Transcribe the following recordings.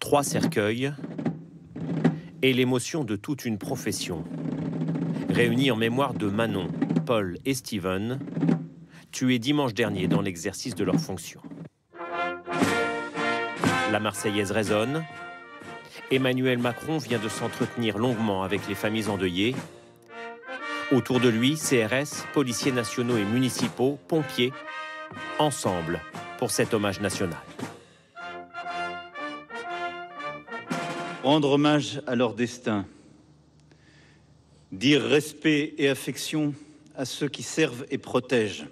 3 cercueils et l'émotion de toute une profession, réunis en mémoire de Manon, Paul et Steven, tués dimanche dernier dans l'exercice de leurs fonctions. La Marseillaise résonne. Emmanuel Macron vient de s'entretenir longuement avec les familles endeuillées. Autour de lui, CRS, policiers nationaux et municipaux, pompiers, ensemble pour cet hommage national. Rendre hommage à leur destin, dire respect et affection à ceux qui servent et protègent,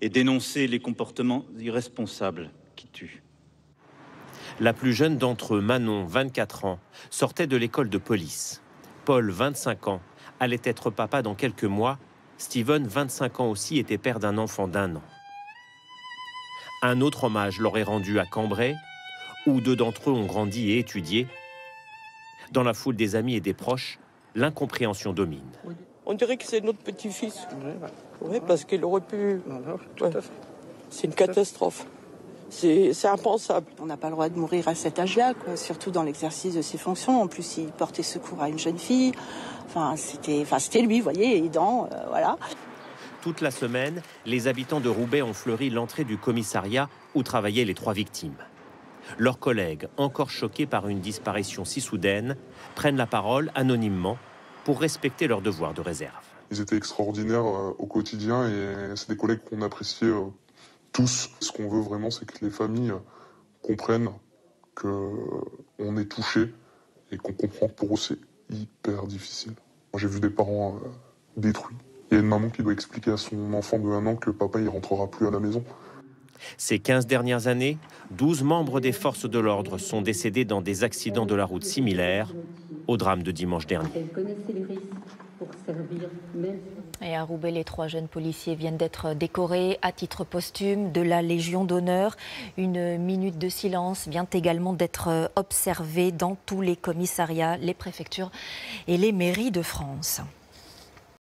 et dénoncer les comportements irresponsables qui tuent. La plus jeune d'entre eux, Manon, 24 ans, sortait de l'école de police. Paul, 25 ans, allait être papa dans quelques mois. Steven, 25 ans aussi, était père d'un enfant d'1 an. Un autre hommage leur est rendu à Cambrai, où 2 d'entre eux ont grandi et étudié. Dans la foule des amis et des proches, l'incompréhension domine. On dirait que c'est notre petit-fils. Oui, parce qu'il aurait pu... Ouais. C'est une catastrophe. C'est impensable. On n'a pas le droit de mourir à cet âge-là, surtout dans l'exercice de ses fonctions. En plus, il portait secours à une jeune fille. C'était lui, vous voyez, aidant, voilà. Toute la semaine, les habitants de Roubaix ont fleuri l'entrée du commissariat où travaillaient les 3 victimes. Leurs collègues, encore choqués par une disparition si soudaine, prennent la parole anonymement pour respecter leur devoir de réserve. Ils étaient extraordinaires au quotidien et c'est des collègues qu'on appréciait tous. Ce qu'on veut vraiment, c'est que les familles comprennent qu'on est touché et qu'on comprend que pour eux, c'est hyper difficile. Moi, j'ai vu des parents détruits. Il y a une maman qui doit expliquer à son enfant de 1 an que papa, il rentrera plus à la maison. Ces 15 dernières années, 12 membres des forces de l'ordre sont décédés dans des accidents de la route similaires au drame de dimanche dernier. Et à Roubaix, les 3 jeunes policiers viennent d'être décorés à titre posthume de la Légion d'honneur. Une minute de silence vient également d'être observée dans tous les commissariats, les préfectures et les mairies de France.